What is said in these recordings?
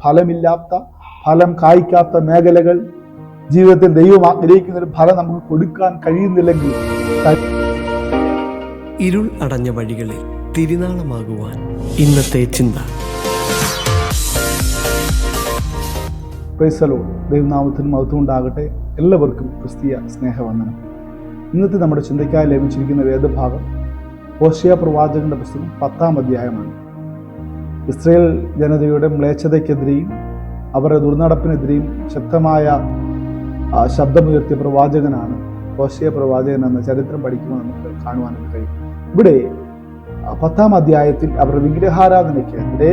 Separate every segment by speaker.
Speaker 1: ഫലമില്ലാത്ത, ഫലം കായ്ക്കാത്ത മേഖലകൾ ജീവിതത്തിൽ ദൈവം ആഗ്രഹിക്കുന്ന ഒരു ഫലം നമുക്ക് കൊടുക്കാൻ കഴിയുന്നില്ലെങ്കിൽ,
Speaker 2: ഇരുൾ അടഞ്ഞ വഴികളിൽ തിരുനാളമാകുവാൻ ഇന്നത്തെ ചിന്ത.
Speaker 1: Praise the Lord. ദൈവനാമത്തിന് മഹത്വം ഉണ്ടാകട്ടെ. എല്ലാവർക്കും ക്രിസ്തീയ സ്നേഹവന്ദനം. ഇന്നത്തെ നമ്മുടെ ചിന്തയ്ക്കായി ലഭിച്ചിരിക്കുന്ന വേദഭാഗം ഹോശേയ പ്രവാചകന്റെ പുസ്തകം 10-ാം അധ്യായമാണ്. ഇസ്രായേൽ ജനതയുടെ മ്ലേച്ഛതയ്ക്കെതിരെയും അവരുടെ ദുർനടപ്പിനെതിരെയും ശക്തമായ ശബ്ദമുയർത്തിയ പ്രവാചകനാണ് ഹോശേയ പ്രവാചകൻ എന്ന ചരിത്രം പഠിക്കുമ്പോൾ നമുക്ക് കാണുവാനായിട്ട് കഴിയും. ഇവിടെ 10-ാം അധ്യായത്തിൽ അവർ വിഗ്രഹാരാധനയ്ക്കെതിരെ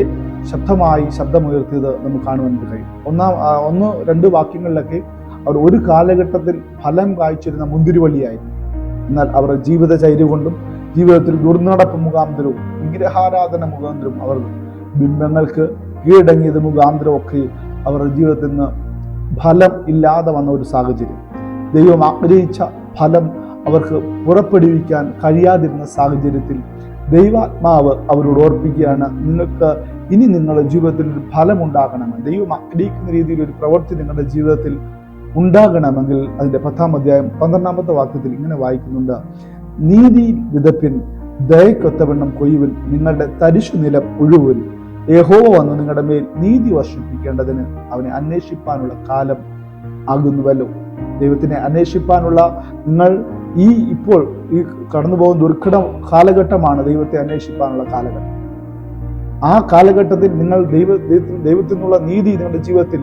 Speaker 1: ശക്തമായി ശബ്ദമുയർത്തിയത് നമുക്ക് കാണുവാനായിട്ട് കഴിയും. ഒന്ന് രണ്ട് വാക്യങ്ങളിലൊക്കെ അവർ ഒരു കാലഘട്ടത്തിൽ ഫലം കായ്ച്ചിരുന്ന മുന്തിരിവള്ളിയായിരുന്നു. എന്നാൽ അവരുടെ ജീവിതചര്യ കൊണ്ടും ജീവിതത്തിൽ ദുർനടപ്പ് മുഖാന്തരവും വിഗ്രഹാരാധന മുഖാന്തരവും അവർ ബിംബങ്ങൾക്ക് കീഴടങ്ങിയത് മുഖാന്തരവും ഒക്കെ അവരുടെ ജീവിതത്തിൽ നിന്ന് ഫലം ഇല്ലാതെ വന്ന ഒരു സാഹചര്യം, ദൈവം ആഗ്രഹിച്ച ഫലം അവർക്ക് പുറപ്പെടുവിക്കാൻ കഴിയാതിരുന്ന സാഹചര്യത്തിൽ ദൈവാത്മാവ് അവരോട് ഓർപ്പിക്കുകയാണ്, നിങ്ങൾക്ക് ഇനി നിങ്ങളുടെ ജീവിതത്തിൽ ഒരു ഫലം ഉണ്ടാകണമെന്ന്, ദൈവം ആഗ്രഹിക്കുന്ന രീതിയിൽ ഒരു പ്രവൃത്തി നിങ്ങളുടെ ജീവിതത്തിൽ ഉണ്ടാകണമെങ്കിൽ അതിൻ്റെ 10-ാം അധ്യായം 12-ാമത്തെ വാക്യത്തിൽ ഇങ്ങനെ വായിക്കുന്നുണ്ട്: നീതി വിതപ്പിൻ, ദയക്കൊത്തവണ്ണം കൊയ്യുവിൻ, നിങ്ങളുടെ തരിശു നിലം ഉഴുവിൻ. യഹോവ വന്ന് നിങ്ങളുടെ മേൽ നീതി വർഷിപ്പിക്കേണ്ടതിന് അവനെ അന്വേഷിപ്പാനുള്ള കാലം ആകുന്നുവല്ലോ. ദൈവത്തിനെ അന്വേഷിപ്പാനുള്ള നിങ്ങൾ ഇപ്പോൾ കടന്നു പോകുന്ന ദുർഘട കാലഘട്ടമാണ് ദൈവത്തെ അന്വേഷിപ്പാനുള്ള കാലഘട്ടം. ആ കാലഘട്ടത്തിൽ നിങ്ങൾ ദൈവത്തിൽ നിന്നുള്ള നീതി നിങ്ങളുടെ ജീവിതത്തിൽ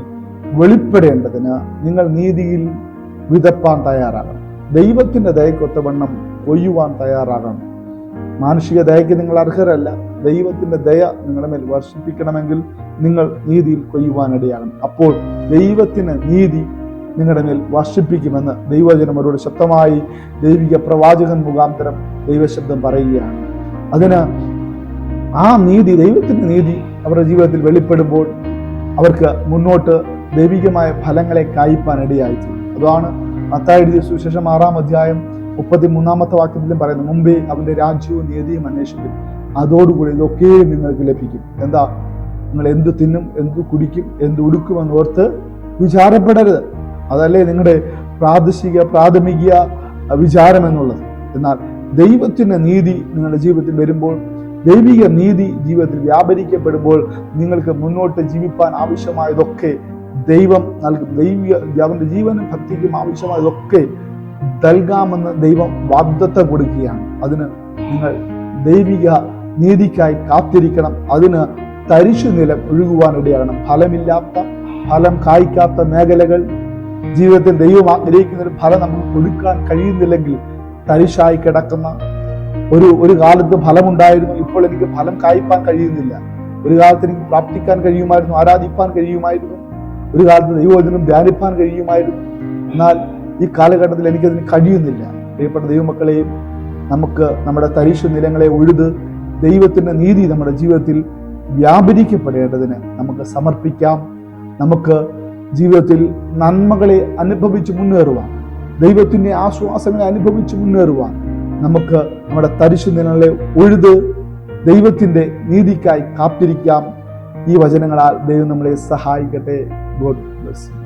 Speaker 1: വെളിപ്പെടേണ്ടതിന് നിങ്ങൾ നീതിയിൽ വിതപ്പാൻ തയ്യാറാകണം. ദൈവത്തിന്റെ ദയക്കൊത്തവണ്ണം കൊയ്യുവാൻ തയ്യാറാകണം. മാനുഷിക ദയക്ക് നിങ്ങൾ അർഹരല്ല. ദൈവത്തിന്റെ ദയ നിങ്ങളുടെ മേൽ വർഷിപ്പിക്കണമെങ്കിൽ നിങ്ങൾ നീതിയിൽ കൊയ്യുവാനിടയാകണം. അപ്പോൾ ദൈവത്തിന് നീതി നിങ്ങളുടെ മേൽ വർഷിപ്പിക്കുമെന്ന് ദൈവജനം അവരോട് ശക്തമായി ദൈവിക പ്രവാചകൻ മുഖാന്തരം ദൈവശബ്ദം പറയുകയാണ്. അതിന് ആ നീതി, ദൈവത്തിന്റെ നീതി അവരുടെ ജീവിതത്തിൽ വെളിപ്പെടുമ്പോൾ അവർക്ക് മുന്നോട്ട് ദൈവികമായ ഫലങ്ങളെ കായ്പാൻ ഇടയായിത്തീരും. അതാണ് മത്തായി എഴുതിയ സുവിശേഷം 6-ാം അധ്യായം 33-ാമത്തെ വാക്യത്തിലും പറയുന്നത്: മുമ്പേ അവന്റെ രാജ്യവും നീതിയും അന്വേഷിക്കും, അതോടുകൂടി ഇതൊക്കെ നിങ്ങൾക്ക് ലഭിക്കും. എന്താ? നിങ്ങൾ എന്തു തിന്നും, എന്തു കുടിക്കും, എന്തു ഉടുക്കുമെന്ന് ഓർത്ത് വിചാരപ്പെടരുത്. അതല്ലേ നിങ്ങളുടെ പ്രാഥമിക വിചാരം എന്നുള്ളത്. എന്നാൽ ദൈവത്തിന്റെ നീതി നിങ്ങളുടെ ജീവിതത്തിൽ വരുമ്പോൾ, ദൈവിക നീതി ജീവിതത്തിൽ വ്യാപരിക്കപ്പെടുമ്പോൾ നിങ്ങൾക്ക് മുന്നോട്ട് ജീവിപ്പാൻ ആവശ്യമായതൊക്കെ ദൈവം നൽകും. അവന്റെ ജീവനും ഭക്തിക്കും ആവശ്യമായതൊക്കെ നൽകാമെന്ന് ദൈവം വാഗ്ദത്തം കൊടുക്കുകയാണ്. അതിന് നിങ്ങൾ ദൈവിക നീതിക്കായി കാത്തിരിക്കണം. അതിന് തരിശു നിലം ഒഴുകുവാനിടയാകണം. ഫലമില്ലാത്ത, ഫലം കായ്ക്കാത്ത മേഖലകൾ ജീവിതത്തിൽ ദൈവം ആഗ്രഹിക്കുന്ന ഒരു ഫലം നമുക്ക് കൊടുക്കാൻ കഴിയുന്നില്ലെങ്കിൽ, തരിശായി കിടക്കുന്ന ഒരു കാലത്ത് ഫലമുണ്ടായിരുന്നു, ഇപ്പോൾ എനിക്ക് ഫലം കായ്പാൻ കഴിയുന്നില്ല. ഒരു കാലത്ത് എനിക്ക് പ്രാപ്തിക്കാൻ കഴിയുമായിരുന്നു, ആരാധിപ്പാൻ കഴിയുമായിരുന്നു, ഒരു കാലത്ത് ദൈവവചനം ധ്യാനിപ്പാൻ കഴിയുമായിരുന്നു, എന്നാൽ ഈ കാലഘട്ടത്തിൽ എനിക്കതിന് കഴിയുന്നില്ല. പ്രിയപ്പെട്ട ദൈവമക്കളെയും, നമുക്ക് നമ്മുടെ തരിശു നിലങ്ങളെ ഉഴുത് ദൈവത്തിന്റെ നീതി നമ്മുടെ ജീവിതത്തിൽ വ്യാപരിക്കപ്പെടേണ്ടതിന് നമുക്ക് സമർപ്പിക്കാം. നമുക്ക് ജീവിതത്തിൽ നന്മകളെ അനുഭവിച്ച് മുന്നേറുവാൻ, ദൈവത്തിന്റെ ആശ്വാസങ്ങളെ അനുഭവിച്ച് മുന്നേറുവാൻ നമുക്ക് നമ്മുടെ തരിശു നിലങ്ങളെ ഉഴുത് ദൈവത്തിന്റെ നീതിക്കായി കാത്തിരിക്കാം. ഈ വചനങ്ങളാൽ ദൈവം നമ്മളെ സഹായിക്കട്ടെ. God bless you.